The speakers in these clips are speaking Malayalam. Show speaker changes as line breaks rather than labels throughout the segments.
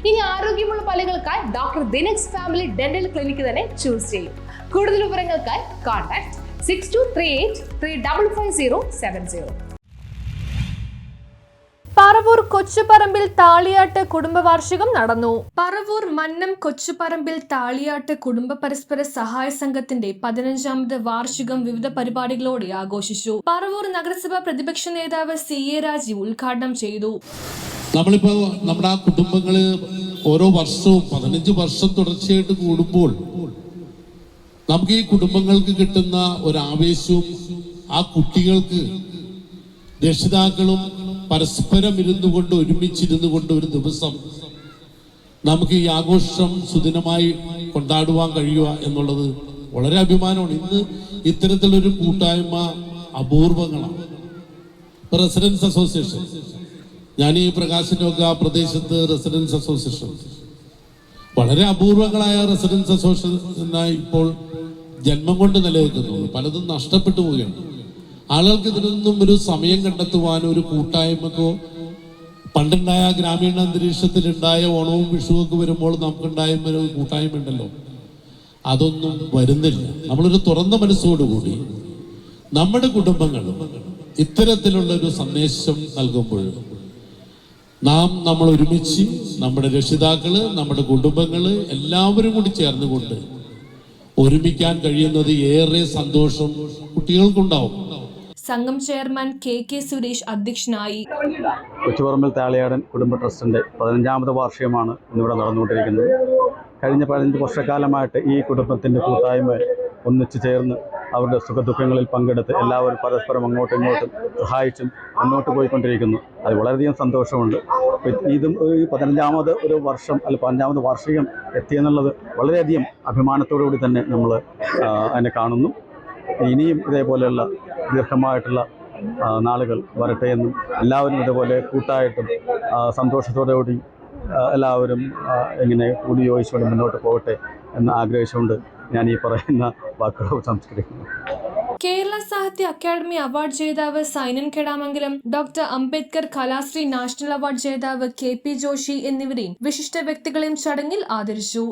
ഇനി ആരോഗ്യമുള്ള പല്ലുകൾക്കായി ഡോക്ടർ ദിനക്സ് ഫാമിലി ഡെന്റൽ ക്ലിനിക്ക് തന്നെ ചൂസ് ചെയ്യും. കൂടുതൽ വിവരങ്ങൾക്കായി കോൺടാക്ട് 6238355070.
പറവൂർ കൊച്ചുപറമ്പിൽ താളിയാട്ട് കുടുംബവാർഷികം നടന്നു. പറവൂർ മന്നം കൊച്ചുപറമ്പിൽ താളിയാട്ട് കുടുംബ പരസ്പര സഹായ സംഘത്തിന്റെ 15ാമത് വാർഷികം വിവിധ പരിപാടികളോടെ ആഘോഷിച്ചു. പറവൂർ നഗരസഭ പ്രതിപക്ഷ നേതാവ് CA രാജീവ് ഉദ്ഘാടനം ചെയ്തു.
നമ്മളിപ്പോ നമ്മുടെ ആ കുടുംബങ്ങള് ഓരോ വർഷവും 15 വർഷം തുടർച്ചയായിട്ട് കൂടുമ്പോൾ നമുക്ക് ഈ കുടുംബങ്ങൾക്ക് കിട്ടുന്ന ഒരു ആവേശവും ആ കുട്ടികൾക്ക് രക്ഷിതാക്കളും പരസ്പരം ഇരുന്നുകൊണ്ട് ഒരുമിച്ചിരുന്നു കൊണ്ട് ഒരു ദിവസം നമുക്ക് ഈ ആഘോഷം സുദിനമായി കൊണ്ടാടുവാൻ കഴിയുക എന്നുള്ളത് വളരെ അഭിമാനമാണ്. ഇന്ന് ഇത്തരത്തിലൊരു കൂട്ടായ്മ അപൂർവങ്ങളാണ്. റെസിഡൻസ് അസോസിയേഷൻ, ഞാൻ ഈ പ്രകാശനൊക്കെ ആ പ്രദേശത്ത് റെസിഡൻസ് അസോസിയേഷൻ വളരെ അപൂർവങ്ങളായ റെസിഡൻസ് അസോസിയേഷൻ ഇപ്പോൾ ജന്മം കൊണ്ട് നിലനിൽക്കുന്നുള്ളൂ. പലതും നഷ്ടപ്പെട്ടു പോവുകയാണ്. ആളുകൾക്ക് ഇതിനൊന്നും ഒരു സമയം കണ്ടെത്തുവാനോ ഒരു കൂട്ടായ്മക്കോ, പണ്ടുണ്ടായ ഗ്രാമീണ അന്തരീക്ഷത്തിലുണ്ടായ ഓണവും വിഷുവൊക്കെ വരുമ്പോൾ നമുക്കുണ്ടായ ഒരു കൂട്ടായ്മ ഉണ്ടല്ലോ, അതൊന്നും വരുന്നില്ല. നമ്മളൊരു തുറന്ന മനസ്സോടുകൂടി നമ്മുടെ കുടുംബങ്ങളും ഇത്തരത്തിലുള്ള ഒരു സന്ദേശം നൽകുമ്പോൾ നമ്മൾ ഒരുമിച്ച് നമ്മുടെ രക്ഷിതാക്കള്, നമ്മുടെ കുടുംബങ്ങള് എല്ലാവരും കൂടി ചേർന്നുകൊണ്ട് ഒരുമിക്കാൻ കഴിയുന്നത് ഏറെ സന്തോഷം കുട്ടികൾക്കുണ്ടാവും.
സംഘം ചെയർമാൻ KK സുരേഷ് അധ്യക്ഷനായി.
കൊച്ചുപറമ്പിൽ താളിയാടൻ കുടുംബ ട്രസ്റ്റിന്റെ 15ാമത് വാർഷികമാണ് ഇന്നിവിടെ നടന്നുകൊണ്ടിരിക്കുന്നത്. കഴിഞ്ഞ 15 വർഷക്കാലമായിട്ട് ഈ കുടുംബത്തിന്റെ കൂട്ടായ്മ ഒന്നിച്ചു ചേർന്ന് അവരുടെ സുഖദുഃഖങ്ങളിൽ പങ്കെടുത്ത് എല്ലാവരും പരസ്പരം അങ്ങോട്ടും ഇങ്ങോട്ടും സഹായിച്ചും മുന്നോട്ട് പോയിക്കൊണ്ടിരിക്കുന്നു. അത് വളരെയധികം സന്തോഷമുണ്ട്. ഇതും ഈ 15ാമത് ഒരു വർഷം അല്ല 15ാമത് വാർഷികം എത്തിയെന്നുള്ളത് വളരെയധികം അഭിമാനത്തോടു കൂടി തന്നെ നമ്മൾ അതിനെ കാണുന്നു. ഇനിയും ഇതേപോലെയുള്ള ദീർഘമായിട്ടുള്ള നാളുകൾ വരട്ടെ എന്നും എല്ലാവരും ഇതുപോലെ കൂട്ടായിട്ടും സന്തോഷത്തോടുകൂടി എല്ലാവരും ഇങ്ങനെ കൂടി യോജിച്ചുകൊണ്ട് മുന്നോട്ട് പോകട്ടെ എന്ന് ആഗ്രഹിച്ചുകൊണ്ട് ഞാൻ ഈ പറയുന്ന വാക്കുകൾ സംസ്കരിക്കുന്നു.
കേരള സാഹിത്യ അക്കാദമി അവാർഡ് ജേതാവ് Sainan Kedamangalam, doctor Ambedkar Kalashree national award ജേതാവ് KP ജോഷി എന്നിവരെയും വിശിഷ്ട വ്യക്തികളെയും ചടങ്ങിൽ ആദരിച്ചു.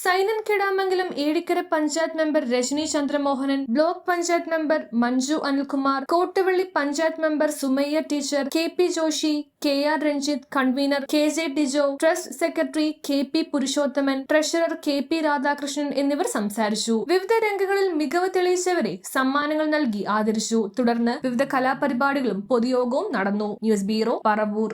Sainan Kedamangalam Ezhikkara panchayat member Rajani Chandramohanan, block panchayat member Manju Anilkumar, Kottuvally panchayat member Sumayya teacher, KP Joshi, KR Ranjith, convener KJ Dijo, trust secretary KP Purushothaman, treasurer KP Radhakrishnan എന്നിവർ സംസാരിച്ചു. വിവിധ രംഗങ്ങളിൽ മികവ് തെളിയിച്ചവരെ സമ്മാനങ്ങൾ നൽകി ആദരിച്ചു. തുടർന്ന് വിവിധ കലാപരിപാടികളും പൊതുയോഗവും നടന്നു. News bureau, Paravur.